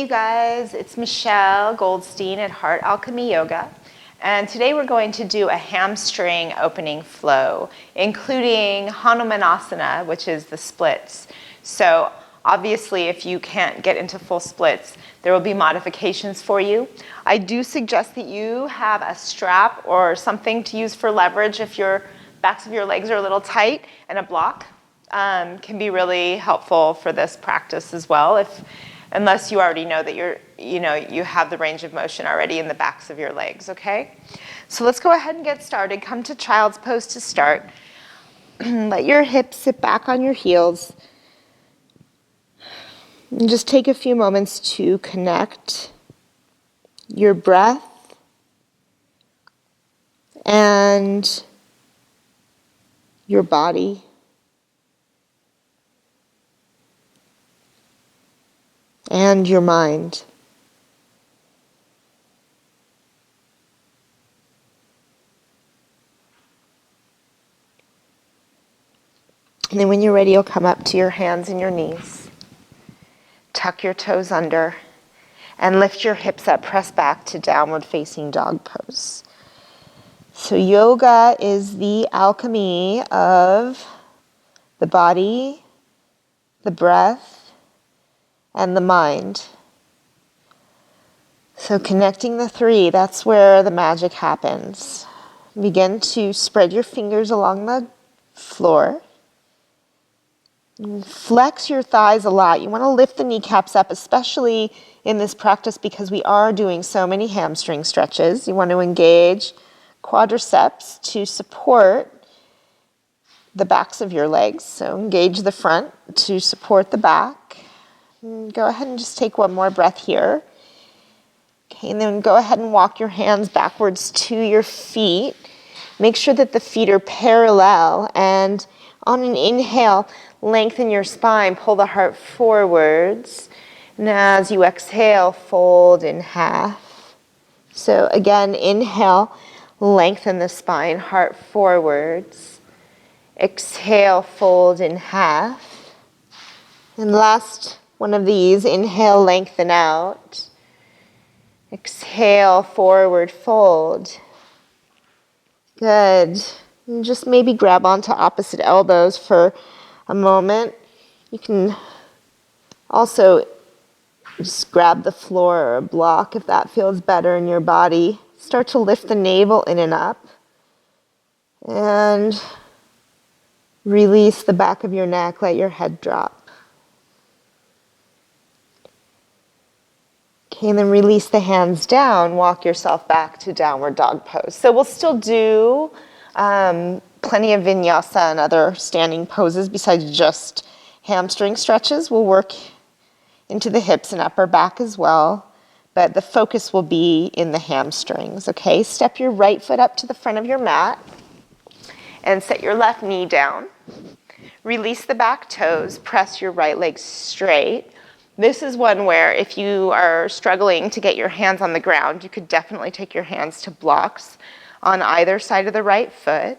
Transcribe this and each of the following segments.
you guys, it's Michelle Goldstein at Heart Alchemy Yoga, and today we're going to do a hamstring opening flow, including Hanumanasana, which is the splits. So obviously if you can't get into full splits, there will be modifications for you. I do suggest that you have a strap or something to use for leverage if your backs of your legs are a little tight, and a block can be really helpful for this practice as well, unless you already know that you have the range of motion already in the backs of your legs, okay? So let's go ahead and get started. Come to child's pose to start. Let your hips sit back on your heels. And just take a few moments to connect your breath and your body. And your mind. And then when you're ready, you'll come up to your hands and your knees. Tuck your toes under and lift your hips up, press back to downward facing dog pose. So yoga is the alchemy of the body, the breath, and the mind. So connecting the three, that's where the magic happens. Begin to spread your fingers along the floor. Flex your thighs a lot. You want to lift the kneecaps up, especially in this practice because we are doing so many hamstring stretches. You want to engage quadriceps to support the backs of your legs. So engage the front to support the back. Go ahead and just take one more breath here. Okay, and then go ahead and walk your hands backwards to your feet. Make sure that the feet are parallel, and on an inhale, lengthen your spine, pull the heart forwards. And as you exhale, fold in half. So again, inhale, lengthen the spine, heart forwards. Exhale, fold in half. And last one of these, inhale, lengthen out. Exhale, forward fold. Good. And just maybe grab onto opposite elbows for a moment. You can also just grab the floor or a block if that feels better in your body. Start to lift the navel in and up. And release the back of your neck, let your head drop. Okay, and then release the hands down, walk yourself back to downward dog pose. So we'll still do plenty of vinyasa and other standing poses besides just hamstring stretches. We'll work into the hips and upper back as well, but the focus will be in the hamstrings, okay? Step your right foot up to the front of your mat and set your left knee down. Release the back toes, press your right leg straight. This is one where if you are struggling to get your hands on the ground, you could definitely take your hands to blocks on either side of the right foot.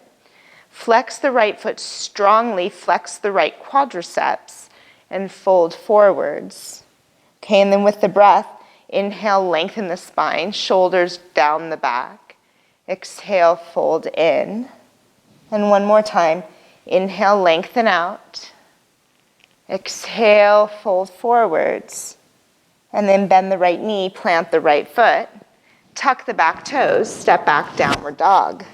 Flex the right foot strongly, flex the right quadriceps, and fold forwards. Okay, and then with the breath, inhale, lengthen the spine, shoulders down the back. Exhale, fold in. And one more time, inhale, lengthen out. Exhale, fold forwards, and then bend the right knee, plant the right foot, tuck the back toes, step back, downward dog.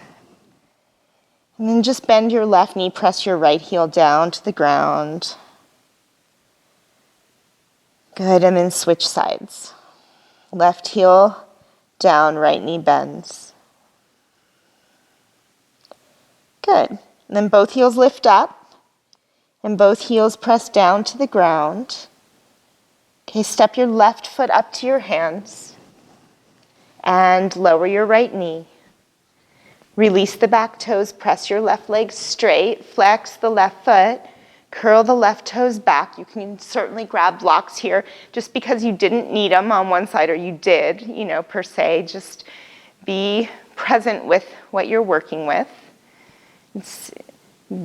And then just bend your left knee, press your right heel down to the ground. Good, and then switch sides. Left heel down, right knee bends. Good, and then both heels lift up. And both heels press down to the ground. Okay, step your left foot up to your hands and lower your right knee. Release the back toes, press your left leg straight, flex the left foot, curl the left toes back. You can certainly grab blocks here just because you didn't need them on one side, or you did, per se. Just be present with what you're working with. It's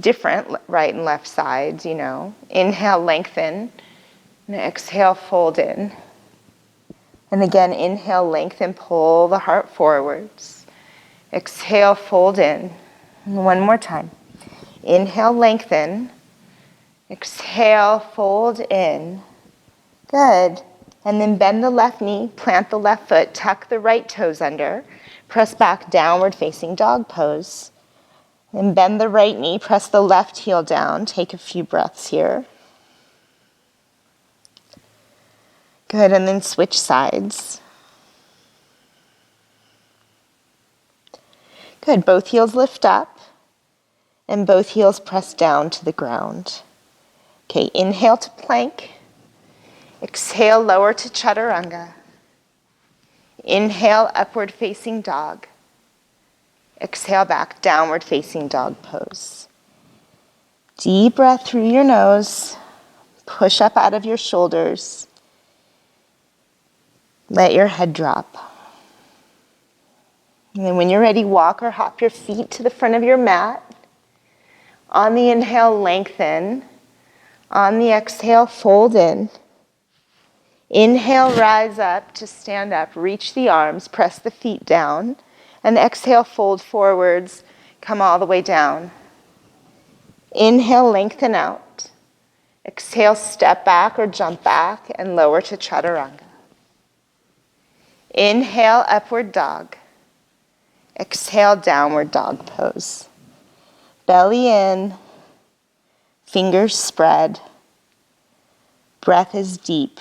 different right and left sides, Inhale, lengthen, and exhale, fold in. And again, inhale, lengthen, pull the heart forwards. Exhale, fold in. And one more time. Inhale, lengthen. Exhale, fold in. Good. And then bend the left knee, plant the left foot, tuck the right toes under. Press back, downward facing dog pose. And bend the right knee, press the left heel down. Take a few breaths here. Good, and then switch sides. Good, both heels lift up and both heels press down to the ground. Okay, inhale to plank. Exhale, lower to chaturanga. Inhale, upward facing dog. Exhale back, downward facing dog pose. Deep breath through your nose. Push up out of your shoulders. Let your head drop. And then when you're ready, walk or hop your feet to the front of your mat. On the inhale, lengthen. On the exhale, fold in. Inhale, rise up to stand up. Reach the arms, press the feet down. And exhale, fold forwards, come all the way down. Inhale, lengthen out. Exhale, step back or jump back and lower to chaturanga. Inhale, upward dog. Exhale, downward dog pose. Belly in, fingers spread. Breath is deep.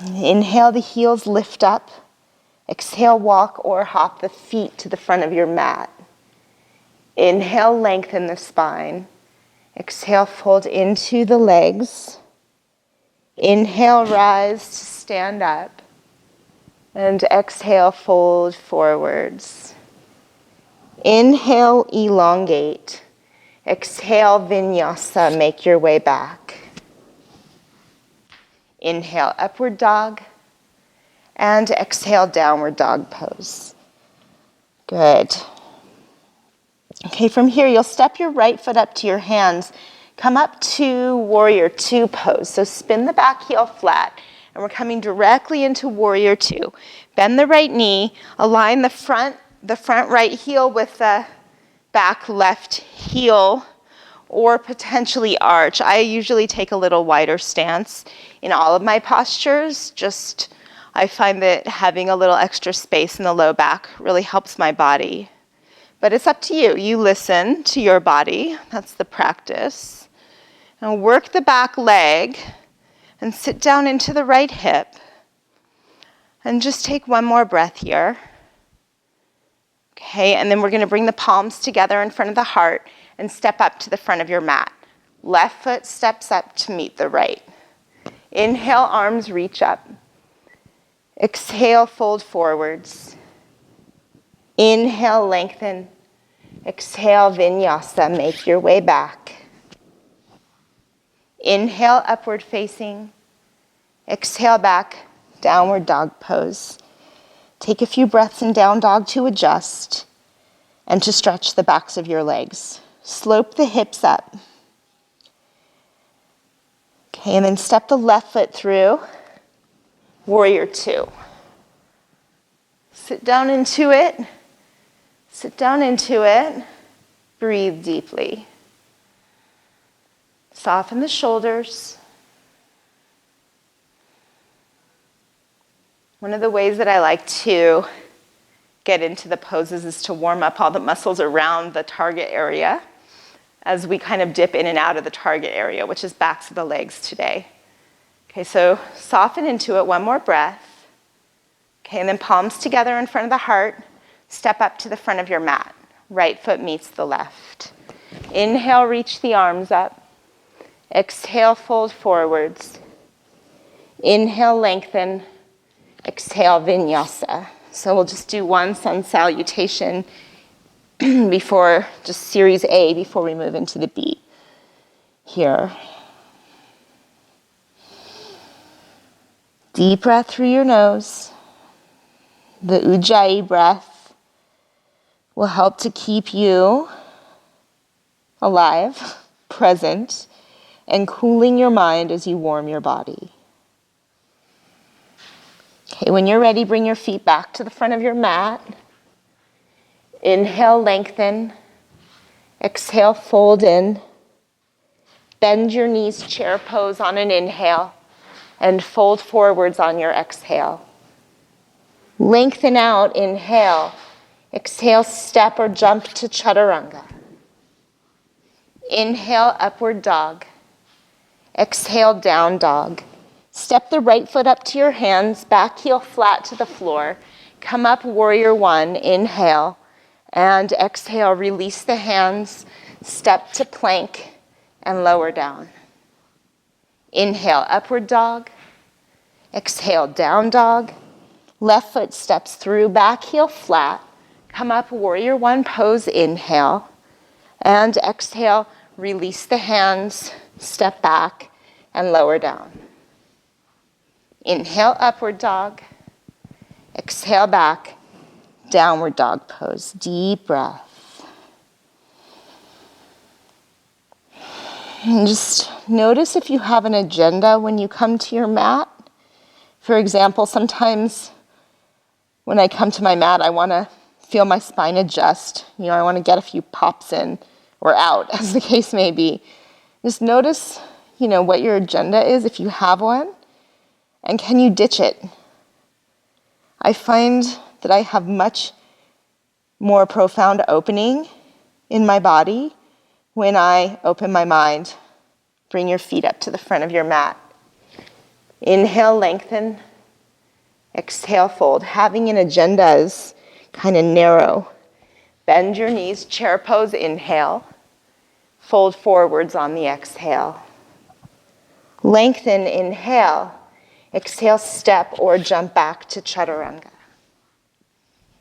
Inhale, the heels lift up. Exhale, walk or hop the feet to the front of your mat. Inhale, lengthen the spine. Exhale, fold into the legs. Inhale, rise to stand up. And exhale, fold forwards. Inhale, elongate. Exhale, vinyasa, make your way back. Inhale, upward dog. And exhale, downward dog pose. Good. Okay, from here, you'll step your right foot up to your hands. Come up to warrior two pose. So spin the back heel flat. And we're coming directly into warrior two. Bend the right knee, align the front right heel with the back left heel, or potentially arch. I usually take a little wider stance in all of my postures. I find that having a little extra space in the low back really helps my body. But it's up to you. You listen to your body. That's the practice. And work the back leg. And sit down into the right hip. And just take one more breath here. Okay, and then we're going to bring the palms together in front of the heart and step up to the front of your mat. Left foot steps up to meet the right. Inhale, arms reach up. Exhale, fold forwards. Inhale, lengthen. Exhale, vinyasa, make your way back. Inhale, upward facing. Exhale back, downward dog pose. Take a few breaths in down dog to adjust and to stretch the backs of your legs. Slope the hips up. Okay, and then step the left foot through. Warrior two. Sit down into it. Sit down into it. Breathe deeply. Soften the shoulders. One of the ways that I like to get into the poses is to warm up all the muscles around the target area as we kind of dip in and out of the target area, which is backs of the legs today. Okay, so soften into it, one more breath. Okay, and then palms together in front of the heart. Step up to the front of your mat. Right foot meets the left. Inhale, reach the arms up. Exhale, fold forwards. Inhale, lengthen. Exhale, vinyasa. So we'll just do one sun salutation before, just series A, before we move into the B. Here. Deep breath through your nose. The Ujjayi breath will help to keep you alive, present, and cooling your mind as you warm your body. Okay, when you're ready, bring your feet back to the front of your mat. Inhale, lengthen. Exhale, fold in. Bend your knees, chair pose on an inhale, and fold forwards on your exhale. Lengthen out, inhale. Exhale, step or jump to chaturanga. Inhale, upward dog. Exhale, down dog. Step the right foot up to your hands, back heel flat to the floor. Come up, warrior one, inhale. And exhale, release the hands, step to plank and lower down. Inhale, upward dog. Exhale, down dog. Left foot steps through, back heel flat. Come up, warrior one pose, inhale. And exhale, release the hands, step back and lower down. Inhale, upward dog. Exhale, back, downward dog pose. Deep breath. And just notice if you have an agenda when you come to your mat. For example, sometimes when I come to my mat, I want to feel my spine adjust. I want to get a few pops in or out, as the case may be. Just notice, what your agenda is, if you have one, and can you ditch it? I find that I have much more profound opening in my body when I open my mind. Bring your feet up to the front of your mat. Inhale, lengthen. Exhale, fold. Having an agenda is kind of narrow. Bend your knees, chair pose, inhale. Fold forwards on the exhale. Lengthen, inhale. Exhale, step or jump back to chaturanga.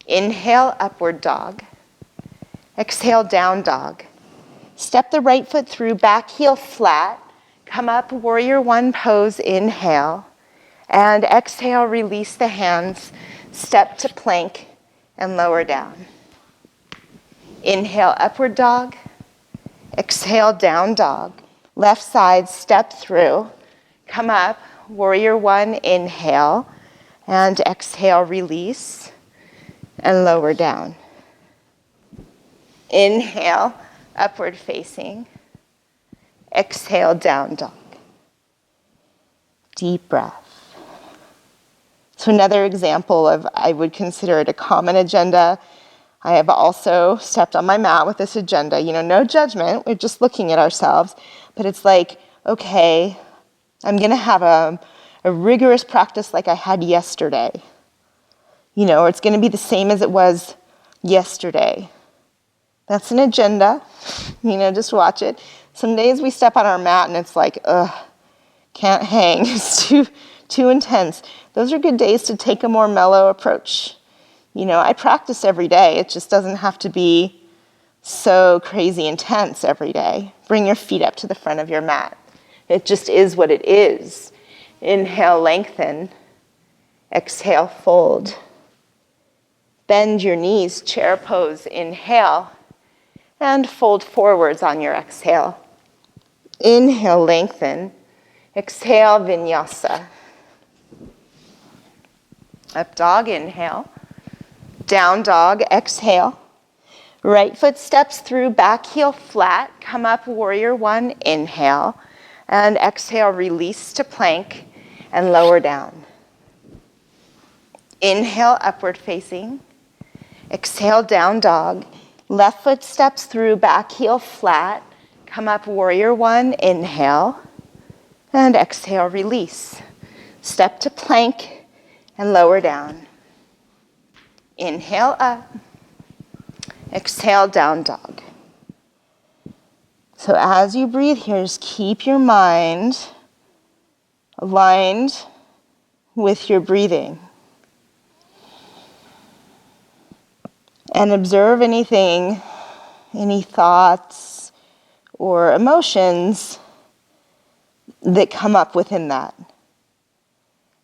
Inhale, upward dog. Exhale, down dog. Step the right foot through, back heel flat. Come up, warrior one pose, inhale. And exhale, release the hands, step to plank and lower down. Inhale, upward dog. Exhale, down dog. Left side, step through. Come up, warrior one, inhale. And exhale, release and lower down. Inhale, upward facing. Exhale, down dog. Deep breath. So another example of, I would consider it a common agenda. I have also stepped on my mat with this agenda. No judgment, we're just looking at ourselves. But it's like, okay, I'm going to have a rigorous practice like I had yesterday. Or it's going to be the same as it was yesterday. That's an agenda. Just watch it. Some days we step on our mat and it's like, can't hang. It's too intense. Those are good days to take a more mellow approach. I practice every day. It just doesn't have to be so crazy intense every day. Bring your feet up to the front of your mat. It just is what it is. Inhale, lengthen. Exhale, fold. Bend your knees, chair pose, inhale. And fold forwards on your exhale. Inhale, lengthen. Exhale, vinyasa. Up dog, inhale. Down dog, exhale. Right foot steps through, back heel flat. Come up, warrior one, inhale. And exhale, release to plank and lower down. Inhale, upward facing. Exhale, down dog. Left foot steps through, back heel flat. Come up, warrior one, inhale. And exhale, release. Step to plank and lower down. Inhale up. Exhale, down dog. So as you breathe here, just keep your mind aligned with your breathing. And observe anything, any thoughts or emotions that come up within that.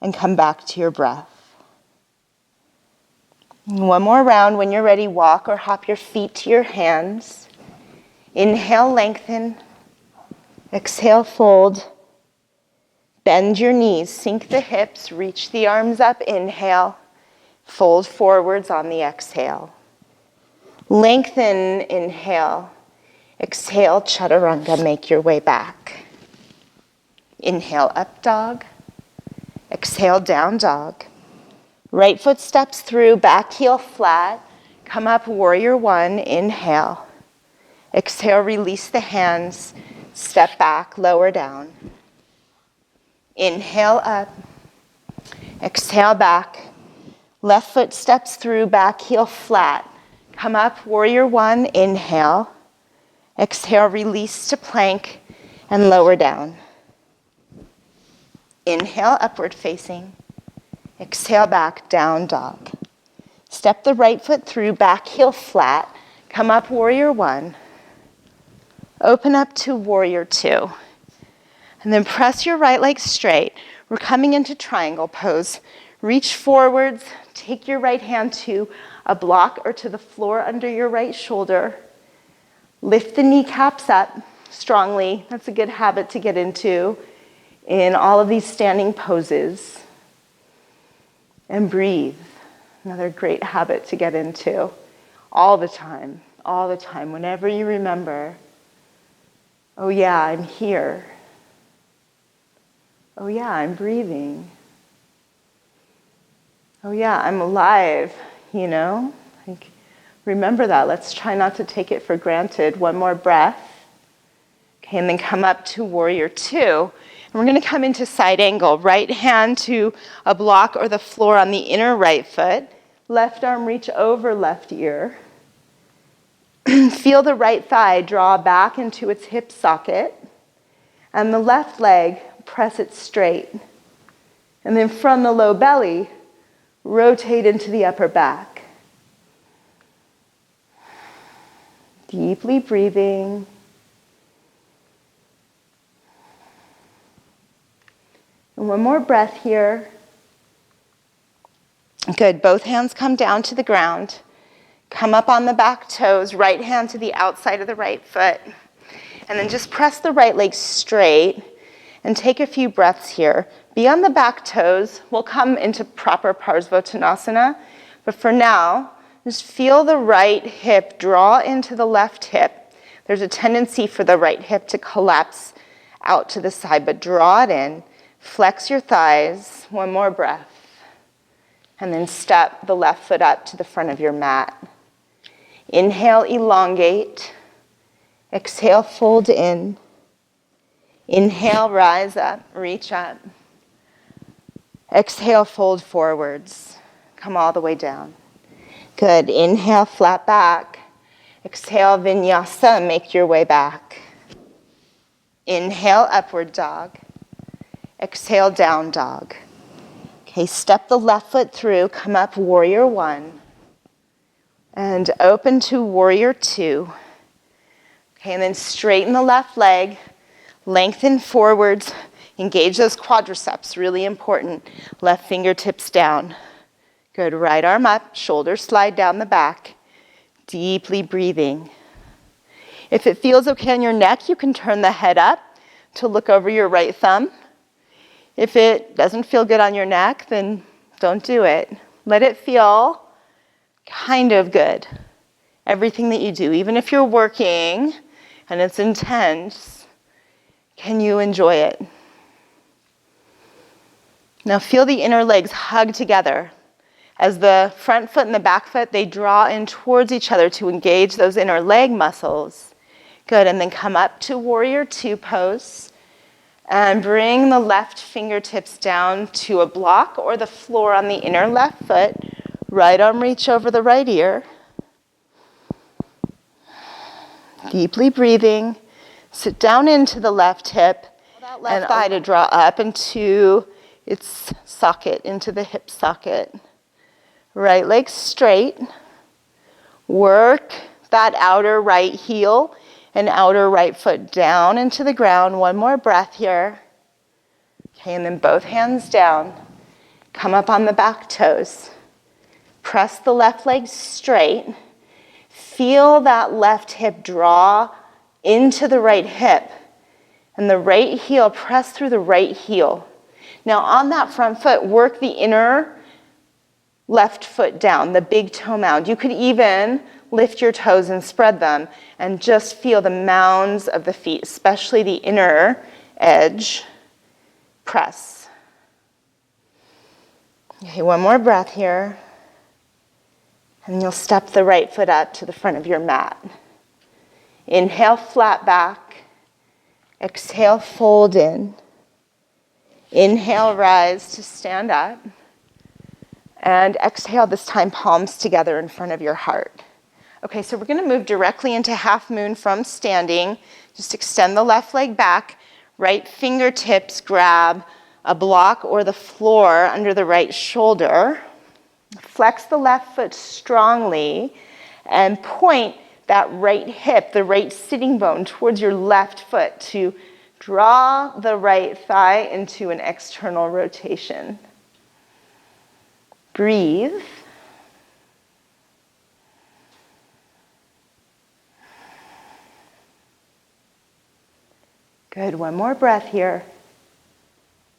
And come back to your breath. One more round. When you're ready, walk or hop your feet to your hands. Inhale, lengthen. Exhale, fold. Bend your knees, sink the hips, reach the arms up, inhale. Fold forwards on the exhale. Lengthen, inhale. Exhale, chaturanga, make your way back. Inhale, up dog. Exhale, down dog. Right foot steps through, back heel flat. Come up, warrior one, inhale. Exhale, release the hands. Step back, lower down. Inhale up. Exhale back. Left foot steps through, back heel flat. Come up, warrior one, inhale. Exhale, release to plank and lower down. Inhale, upward facing. Exhale back, down dog. Step the right foot through, back heel flat. Come up, warrior one. Open up to warrior two. And then press your right leg straight. We're coming into triangle pose. Reach forwards, take your right hand to a block or to the floor under your right shoulder. Lift the kneecaps up strongly. That's a good habit to get into in all of these standing poses. And breathe. Another great habit to get into all the time, whenever you remember, oh yeah, I'm here. Oh yeah, I'm breathing. Oh yeah, I'm alive, you know? Like, remember that. Let's try not to take it for granted. One more breath. Okay, and then come up to warrior two. And we're going to come into side angle. Right hand to a block or the floor on the inner right foot. Left arm reach over left ear. Feel the right thigh draw back into its hip socket. And the left leg, press it straight. And then from the low belly, rotate into the upper back. Deeply breathing. And one more breath here. Good. Both hands come down to the ground. Come up on the back toes. Right hand to the outside of the right foot. And then just press the right leg straight and take a few breaths here. Be on the back toes. We'll come into proper Parsvottanasana. But for now, just feel the right hip draw into the left hip. There's a tendency for the right hip to collapse out to the side, but draw it in. Flex your thighs. One more breath. And then step the left foot up to the front of your mat. Inhale, elongate. Exhale, fold in. Inhale, rise up, reach up. Exhale, fold forwards. Come all the way down. Good. Inhale, flat back. Exhale, vinyasa, make your way back. Inhale, upward dog. Exhale, down dog. Okay, step the left foot through, come up, warrior one. And open to warrior two. Okay, and then straighten the left leg, lengthen forwards, engage those quadriceps, really important. Left fingertips down. Good, right arm up, shoulders slide down the back. Deeply breathing. If it feels okay on your neck, you can turn the head up to look over your right thumb. If it doesn't feel good on your neck, then don't do it. Let it feel kind of good. Everything that you do, even if you're working and it's intense, can you enjoy it? Now feel the inner legs hug together. As the front foot and the back foot, they draw in towards each other to engage those inner leg muscles. Good, and then come up to warrior two pose. And bring the left fingertips down to a block or the floor on the inner left foot. Right arm reach over the right ear. Deeply breathing. Sit down into the left hip. That left thigh to draw up into its socket, into the hip socket. Right leg straight. Work that outer right heel and outer right foot down into the ground. One more breath here. Okay, and then both hands down. Come up on the back toes. Press the left leg straight. Feel that left hip draw into the right hip. And the right heel, press through the right heel. Now on that front foot, work the inner left foot down, the big toe mound. You could even lift your toes and spread them and just feel the mounds of the feet, especially the inner edge. Press. Okay, one more breath here. And you'll step the right foot up to the front of your mat. Inhale, flat back. Exhale, fold in. Inhale, rise to stand up. And exhale, this time palms together in front of your heart. Okay, so we're going to move directly into half moon from standing. Just extend the left leg back. Right fingertips grab a block or the floor under the right shoulder. Flex the left foot strongly and point that right hip, the right sitting bone, towards your left foot to draw the right thigh into an external rotation. Breathe. Good, one more breath here.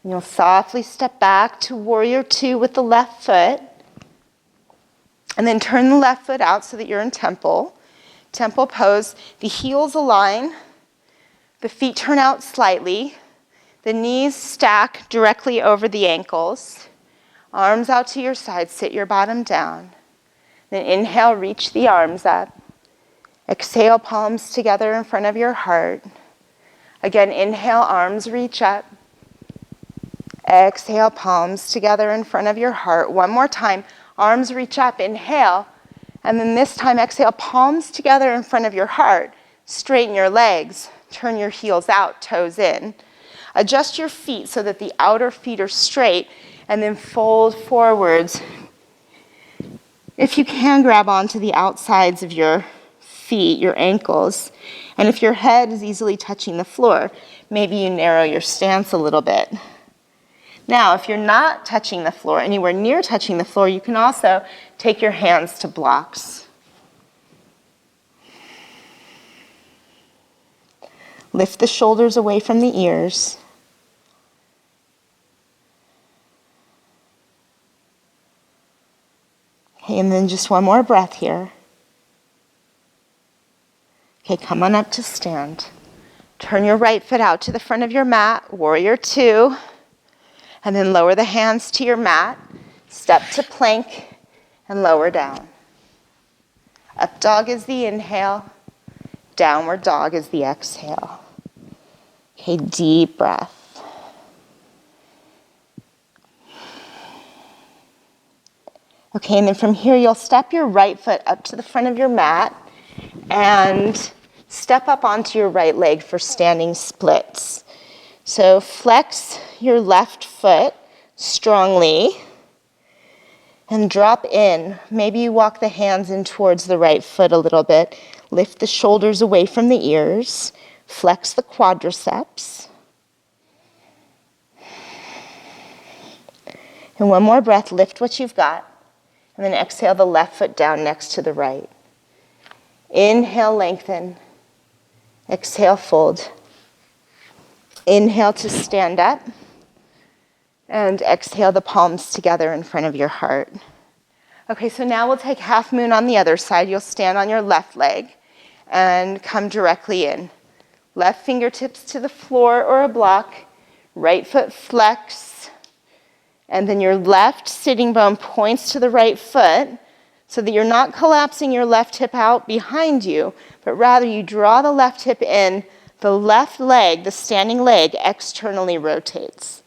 And you'll softly step back to warrior two with the left foot. And then turn the left foot out so that you're in temple. Temple pose. The heels align. The feet turn out slightly. The knees stack directly over the ankles. Arms out to your side. Sit your bottom down. Then inhale, reach the arms up. Exhale, palms together in front of your heart. Again, inhale, arms reach up. Exhale, palms together in front of your heart. One more time. Arms reach up, inhale, and then this time exhale, palms together in front of your heart. Straighten your legs, turn your heels out, toes in. Adjust your feet so that the outer feet are straight, and then fold forwards. If you can, grab onto the outsides of your feet, your ankles, and if your head is easily touching the floor, maybe you narrow your stance a little bit. Now, if you're not touching the floor, anywhere near touching the floor, you can also take your hands to blocks. Lift the shoulders away from the ears. Okay, and then just one more breath here. Okay, come on up to stand. Turn your right foot out to the front of your mat, warrior two. And then lower the hands to your mat, step to plank, and lower down. Up dog is the inhale, downward dog is the exhale. Okay, deep breath. Okay, and then from here, you'll step your right foot up to the front of your mat and step up onto your right leg for standing splits. So flex your left foot strongly and drop in. Maybe you walk the hands in towards the right foot a little bit. Lift the shoulders away from the ears. Flex the quadriceps. And one more breath, lift what you've got. And then exhale the left foot down next to the right. Inhale, lengthen. Exhale, fold. Inhale to stand up, and exhale the palms together in front of your heart. Okay, so now we'll take half moon on the other side. You'll stand on your left leg and come directly in. Left fingertips to the floor or a block, right foot flex, and then your left sitting bone points to the right foot so that you're not collapsing your left hip out behind you, but rather you draw the left hip in. The left leg, the standing leg, externally rotates.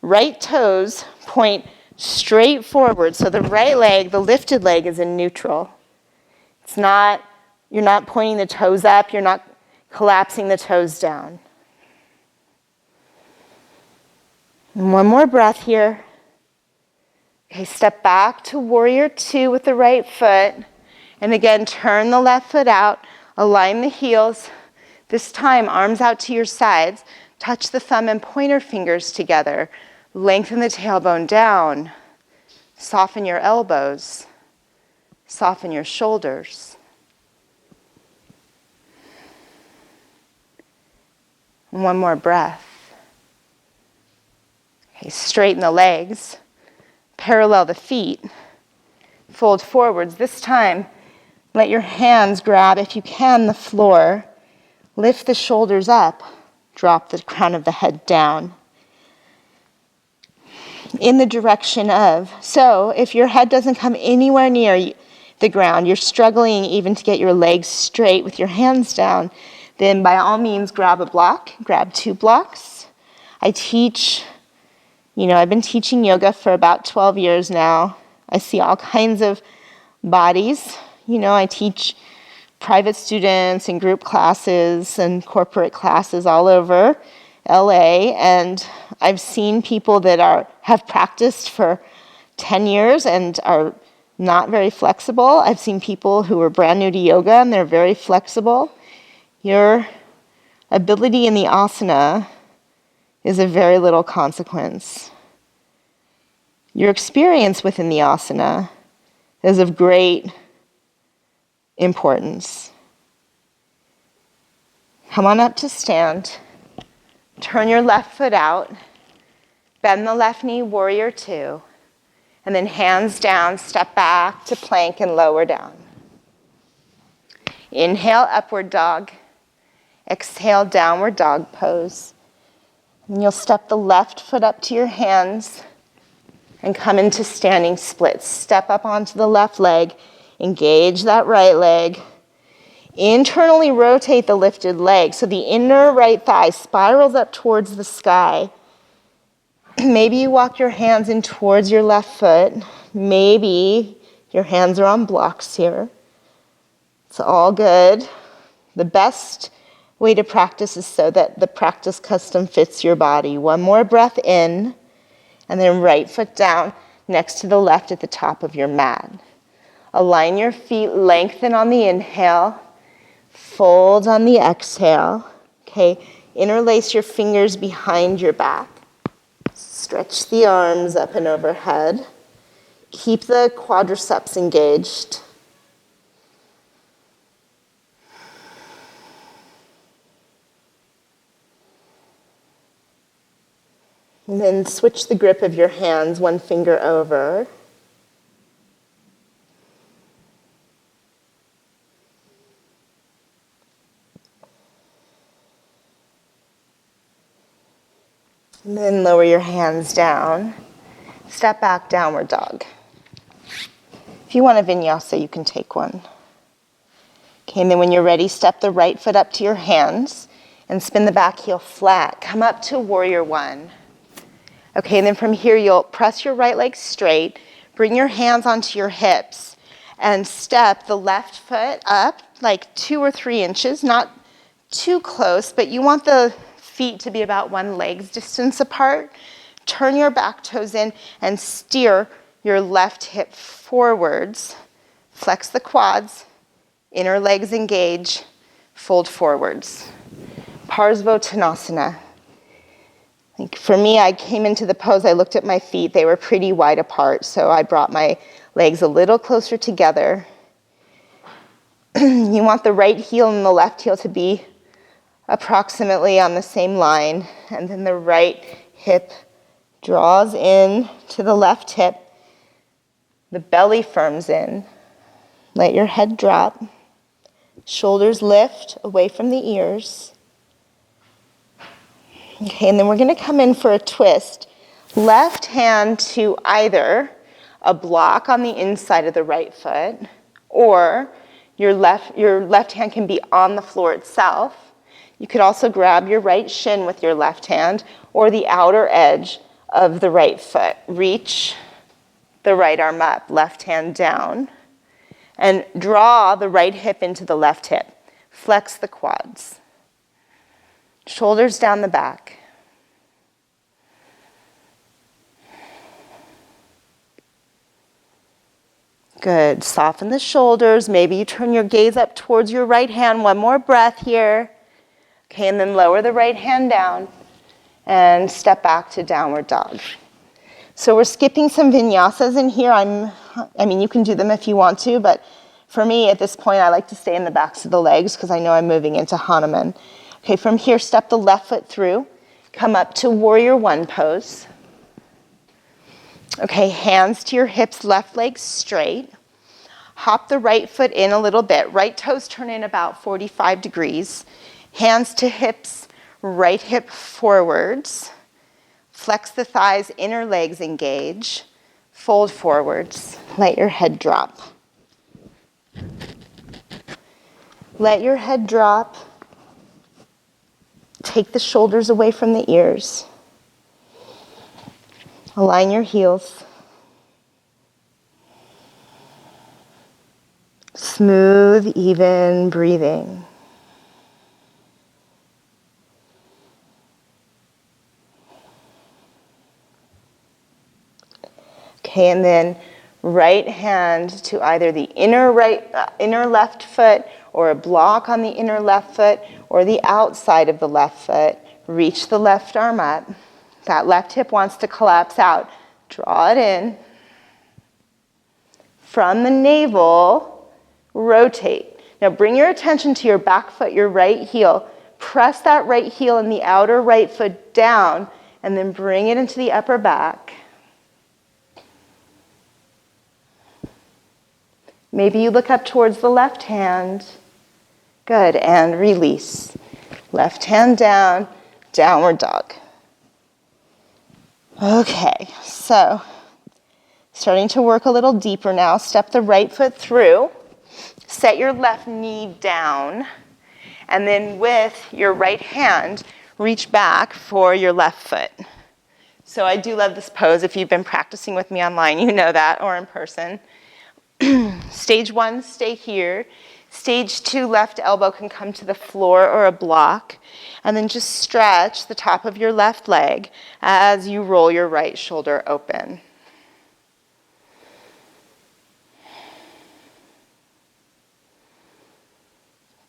Right toes point straight forward, so the right leg, the lifted leg, is in neutral. You're not pointing the toes up, you're not collapsing the toes down. And one more breath here. Okay, step back to warrior two with the right foot, and again, turn the left foot out, align the heels. This time, arms out to your sides. Touch the thumb and pointer fingers together. Lengthen the tailbone down. Soften your elbows. Soften your shoulders. And one more breath. Okay, straighten the legs, parallel the feet, fold forwards. This time, let your hands grab, if you can, the floor. Lift the shoulders up, drop the crown of the head down. In the direction of, so if your head doesn't come anywhere near the ground, you're struggling even to get your legs straight with your hands down, then by all means grab a block, grab 2 blocks. I've been teaching yoga for about 12 years now. I see all kinds of bodies. I teach private students and group classes and corporate classes all over LA, and I've seen people that have practiced for 10 years and are not very flexible. I've seen people who are brand new to yoga and they're very flexible. Your ability in the asana is of very little consequence. Your experience within the asana is of great importance. Come on up to stand. Turn your left foot out. Bend the left knee, warrior 2. And then hands down, step back to plank and lower down. Inhale, upward dog. Exhale, downward dog pose. And you'll step the left foot up to your hands and come into standing splits. Step up onto the left leg. Engage that right leg. Internally rotate the lifted leg so the inner right thigh spirals up towards the sky. Maybe you walk your hands in towards your left foot. Maybe your hands are on blocks here. It's all good. The best way to practice is so that the practice custom fits your body. One more breath in, and then right foot down next to the left at the top of your mat. Align your feet, lengthen on the inhale, fold on the exhale. Okay, interlace your fingers behind your back. Stretch the arms up and overhead. Keep the quadriceps engaged. And then switch the grip of your hands, one finger over. And then lower your hands down. Step back, downward dog. If you want a vinyasa, you can take one. Okay, and then when you're ready, step the right foot up to your hands and spin the back heel flat. Come up to warrior 1. Okay, and then from here, you'll press your right leg straight, bring your hands onto your hips, and step the left foot up like 2 or 3 inches, not too close, but you want the feet to be about 1 leg's distance apart. Turn your back toes in and steer your left hip forwards. Flex the quads, inner legs engage, fold forwards. Parsvottanasana. For me, I came into the pose, I looked at my feet, they were pretty wide apart, so I brought my legs a little closer together. You want the right heel and the left heel to be approximately on the same line, and then the right hip draws in to the left hip. The belly firms in. Let your head drop. Shoulders lift away from the ears. Okay, and then we're going to come in for a twist. Left hand to either a block on the inside of the right foot, or your left hand can be on the floor itself. You could also grab your right shin with your left hand or the outer edge of the right foot. Reach the right arm up, left hand down, and draw the right hip into the left hip. Flex the quads. Shoulders down the back. Good. Soften the shoulders. Maybe you turn your gaze up towards your right hand. One more breath here. Okay, and then lower the right hand down and step back to downward dog. So we're skipping some vinyasas in here. You can do them if you want to, but for me at this point, I like to stay in the backs of the legs because I know I'm moving into Hanuman. Okay, from here, step the left foot through. Come up to warrior 1 pose. Okay, hands to your hips, left leg straight. Hop the right foot in a little bit. Right toes turn in about 45 degrees. Hands to hips, right hip forwards. Flex the thighs, inner legs engage. Fold forwards. Let your head drop. Let your head drop. Take the shoulders away from the ears. Align your heels. Smooth, even breathing. Okay, and then right hand to either the inner left foot or a block on the inner left foot or the outside of the left foot. Reach the left arm up. That left hip wants to collapse out. Draw it in. From the navel, rotate. Now bring your attention to your back foot, your right heel. Press that right heel and the outer right foot down, and then bring it into the upper back. Maybe you look up towards the left hand. Good, and release. Left hand down, downward dog. Okay, so starting to work a little deeper now. Step the right foot through. Set your left knee down. And then with your right hand, reach back for your left foot. So I do love this pose. If you've been practicing with me online, you know that, or in person. Stage 1, stay here. Stage 2, left elbow can come to the floor or a block. And then just stretch the top of your left leg as you roll your right shoulder open.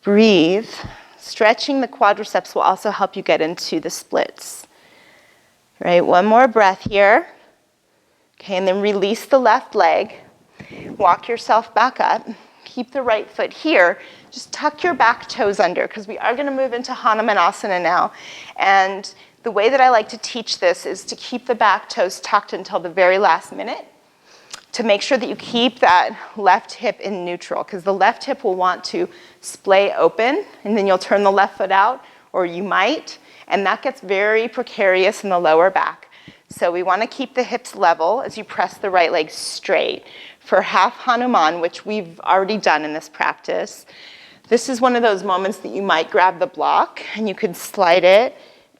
Breathe. Stretching the quadriceps will also help you get into the splits. Right, one more breath here. Okay, and then release the left leg. Walk yourself back up. Keep the right foot here. Just tuck your back toes under because we are going to move into Hanumanasana now. And the way that I like to teach this is to keep the back toes tucked until the very last minute to make sure that you keep that left hip in neutral because the left hip will want to splay open and then you'll turn the left foot out, or you might, and that gets very precarious in the lower back. So we want to keep the hips level as you press the right leg straight. For half Hanuman, which we've already done in this practice, this is one of those moments that you might grab the block and you could slide it.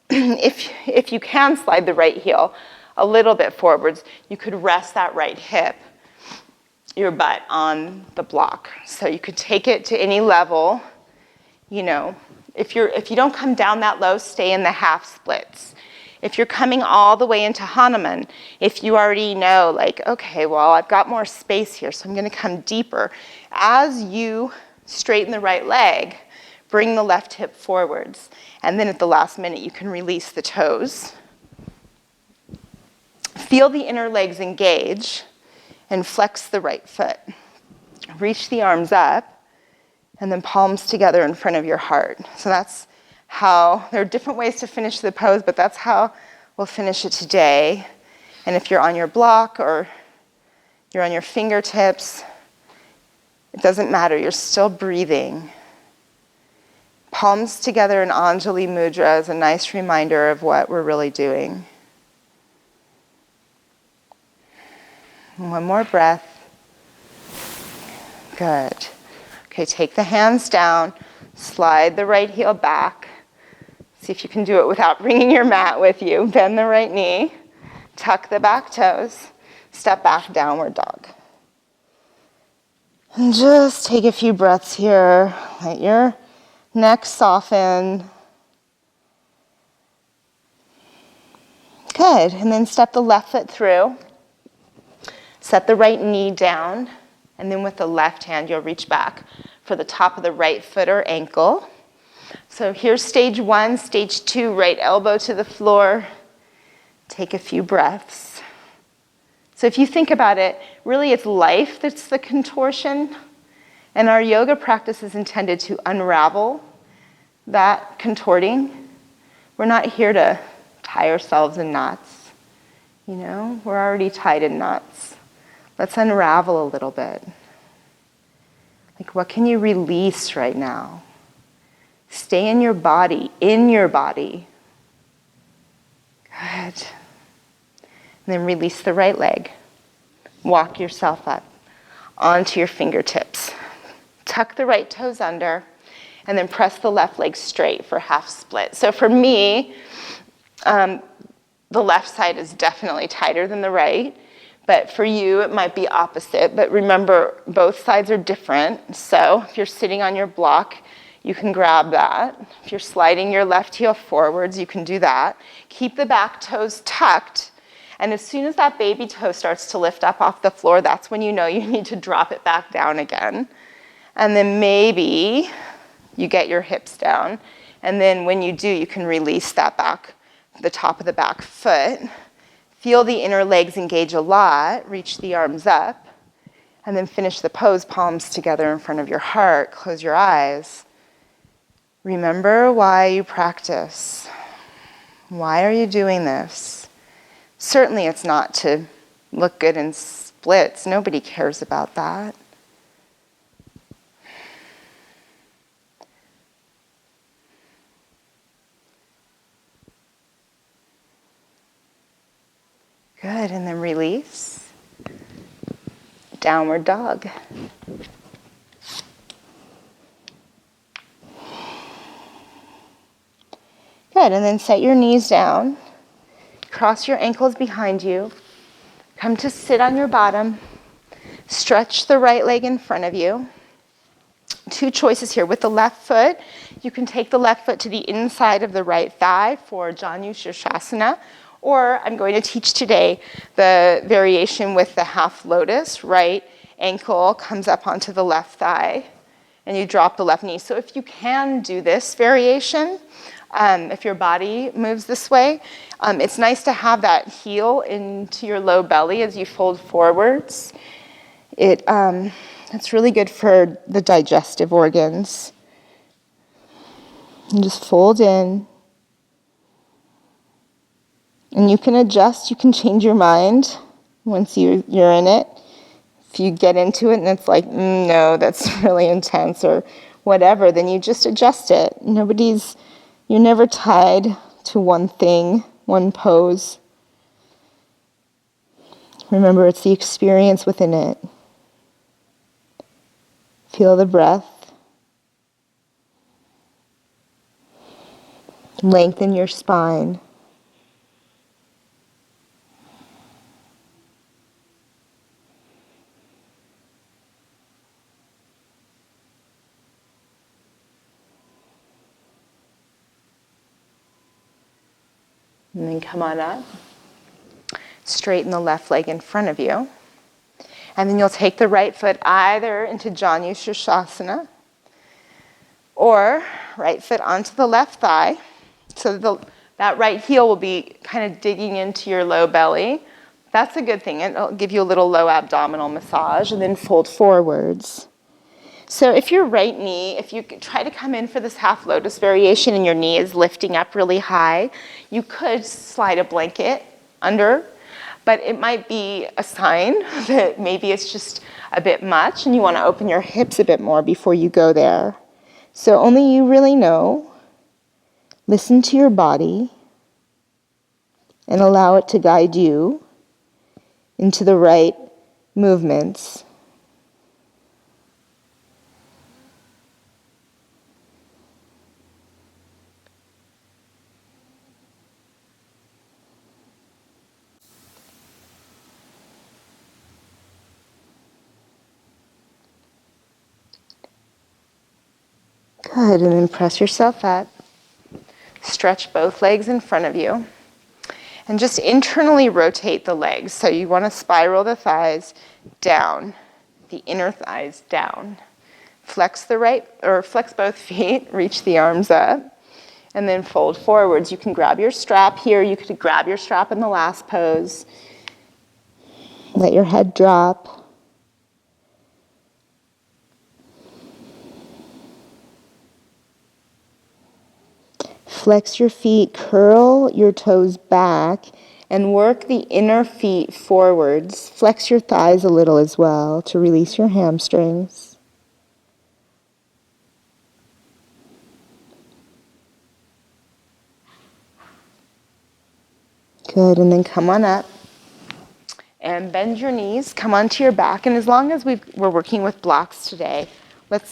If you can slide the right heel a little bit forwards, you could rest that right hip, your butt, on the block. So you could take it to any level. You know, if you don't come down that low, stay in the half splits. If you're coming all the way into Hanuman, if you already know, like, okay, well, I've got more space here, so I'm going to come deeper. As you straighten the right leg, bring the left hip forwards. And then at the last minute, you can release the toes. Feel the inner legs engage and flex the right foot. Reach the arms up and then palms together in front of your heart. So that's how, there are different ways to finish the pose, but that's how we'll finish it today. And if you're on your block or you're on your fingertips, it doesn't matter, you're still breathing. Palms together in Anjali Mudra is a nice reminder of what we're really doing. And one more breath. Good. Okay, take the hands down, slide the right heel back. See if you can do it without bringing your mat with you. Bend the right knee, tuck the back toes, step back, downward dog. And just take a few breaths here. Let your neck soften. Good, and then step the left foot through. Set the right knee down, and then with the left hand, you'll reach back for the top of the right foot or ankle. So here's stage 1, stage 2, right elbow to the floor. Take a few breaths. So if you think about it, really it's life that's the contortion, and our yoga practice is intended to unravel that contorting. We're not here to tie ourselves in knots. You know, we're already tied in knots. Let's unravel a little bit. Like, what can you release right now? Stay in your body, in your body. Good. And then release the right leg. Walk yourself up onto your fingertips. Tuck the right toes under, and then press the left leg straight for half split. So for me, the left side is definitely tighter than the right, but for you, it might be opposite. But remember, both sides are different. So if you're sitting on your block, you can grab that. If you're sliding your left heel forwards, you can do that. Keep the back toes tucked. And as soon as that baby toe starts to lift up off the floor, that's when you know you need to drop it back down again. And then maybe you get your hips down. And then when you do, you can release that back, the top of the back foot. Feel the inner legs engage a lot. Reach the arms up. And then finish the pose, palms together in front of your heart. Close your eyes. Remember why you practice. Why are you doing this? Certainly it's not to look good in splits. Nobody cares about that. Good, and then release. Downward dog. Good, and then set your knees down. Cross your ankles behind you. Come to sit on your bottom. Stretch the right leg in front of you. Two choices here. With the left foot, you can take the left foot to the inside of the right thigh for Janu Sirsasana. Or I'm going to teach today the variation with the half lotus. Right ankle comes up onto the left thigh, and you drop the left knee. So if you can do this variation, if your body moves this way, it's nice to have that heel into your low belly as you fold forwards. It's really good for the digestive organs. And just fold in. And you can adjust, you can change your mind once you're in it. If you get into it and it's like, no, that's really intense or whatever, then you just adjust it. You're never tied to one thing, one pose. Remember, it's the experience within it. Feel the breath. Lengthen your spine. And then come on up. Straighten the left leg in front of you. And then you'll take the right foot either into Janu Sirsasana or right foot onto the left thigh. So that right heel will be kind of digging into your low belly. That's a good thing. It'll give you a little low abdominal massage, and then fold forwards. So if you try to come in for this half lotus variation and your knee is lifting up really high, you could slide a blanket under, but it might be a sign that maybe it's just a bit much and you want to open your hips a bit more before you go there. So only you really know. Listen to your body and allow it to guide you into the right movements. Good, and then press yourself up. Stretch both legs in front of you. And just internally rotate the legs. So you want to spiral the thighs down, the inner thighs down. Flex both feet, reach the arms up, and then fold forwards. You can grab your strap here. You could grab your strap in the last pose. Let your head drop. Flex your feet, curl your toes back, And work the inner feet forwards. Flex your thighs a little as well to release your hamstrings. Good, and then come on up and bend your knees, come onto your back, and as long as we're working with blocks today,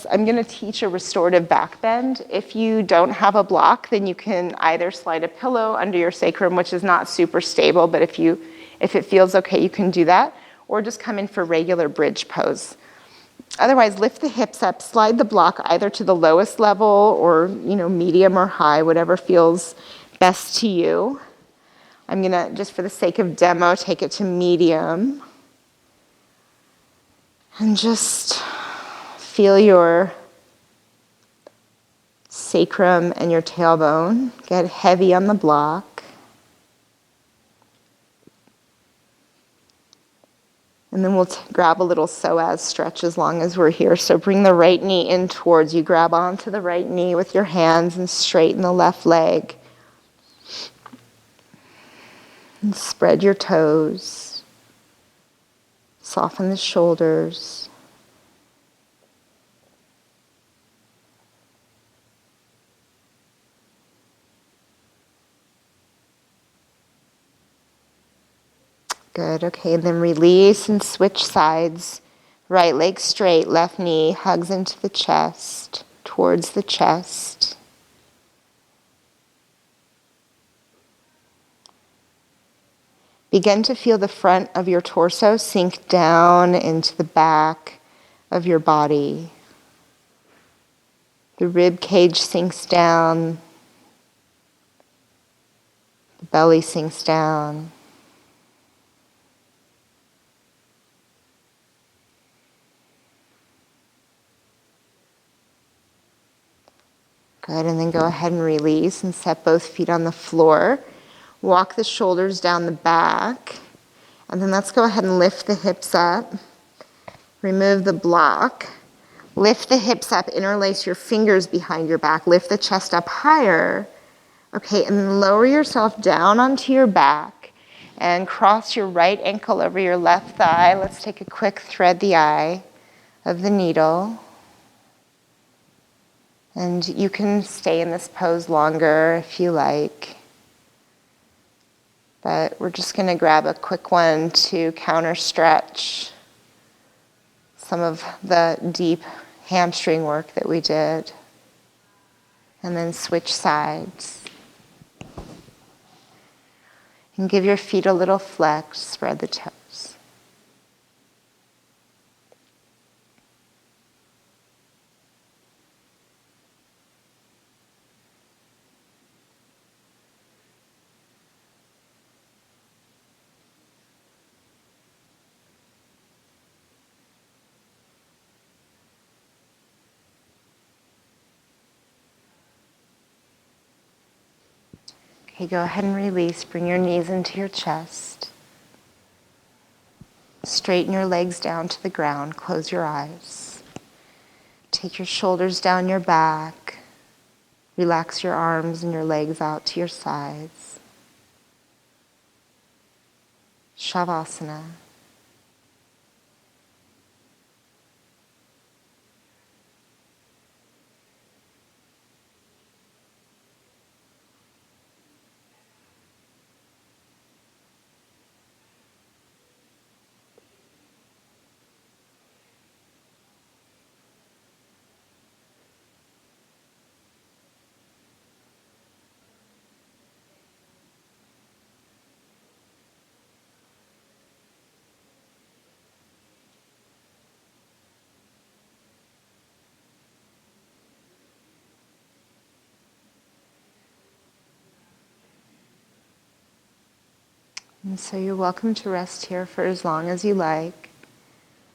I'm going to teach a restorative back bend. If you don't have a block, then you can either slide a pillow under your sacrum, which is not super stable, but if it feels okay, you can do that, or just come in for regular bridge pose. Otherwise, lift the hips up, slide the block either to the lowest level or, medium or high, whatever feels best to you. I'm gonna, just for the sake of demo, take it to medium. And just feel your sacrum and your tailbone get heavy on the block. And then we'll grab a little psoas stretch as long as we're here. So bring the right knee in towards you. Grab onto the right knee with your hands and straighten the left leg. And spread your toes. Soften the shoulders. Good, okay, and then release and switch sides. Right leg straight, left knee hugs into the chest, towards the chest. Begin to feel the front of your torso sink down into the back of your body. The rib cage sinks down, the belly sinks down. Good, and then go ahead and release and set both feet on the floor. Walk the shoulders down the back. And then let's go ahead and lift the hips up. Remove the block. Lift the hips up, interlace your fingers behind your back. Lift the chest up higher. Okay, and then lower yourself down onto your back and cross your right ankle over your left thigh. Let's take a quick thread the eye of the needle. And you can stay in this pose longer if you like. But we're just going to grab a quick one to counter stretch some of the deep hamstring work that we did. And then switch sides. And give your feet a little flex, spread the toes. Okay, go ahead and release. Bring your knees into your chest. Straighten your legs down to the ground. Close your eyes. Take your shoulders down your back. Relax your arms and your legs out to your sides. Savasana. And so you're welcome to rest here for as long as you like.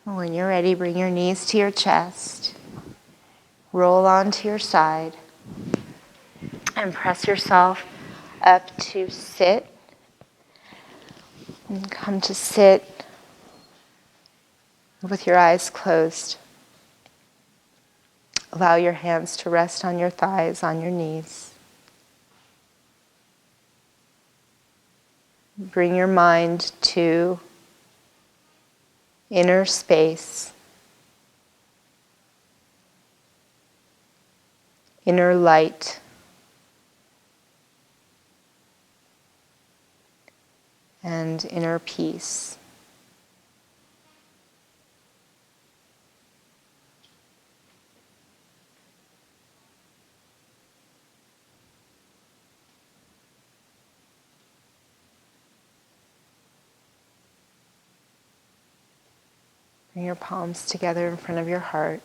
And when you're ready, bring your knees to your chest. Roll onto your side. And press yourself up to sit. And come to sit with your eyes closed. Allow your hands to rest on your thighs, on your knees. Bring your mind to inner space, inner light, and inner peace. Bring your palms together in front of your heart.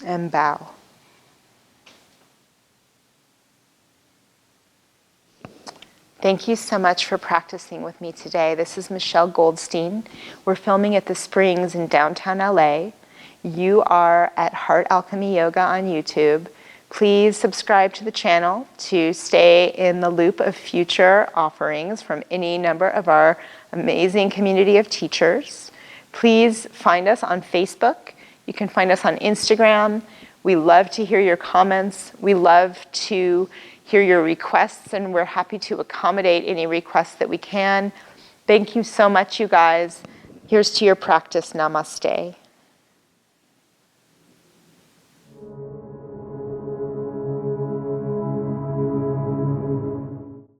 And bow. Thank you so much for practicing with me today. This is Michelle Goldstein. We're filming at the Springs in downtown LA. You are at Heart Alchemy Yoga on YouTube. Please subscribe to the channel to stay in the loop of future offerings from any number of our amazing community of teachers. Please find us on Facebook. You can find us on Instagram. We love to hear your comments. We love to hear your requests, and we're happy to accommodate any requests that we can. Thank you so much, you guys. Here's to your practice. Namaste.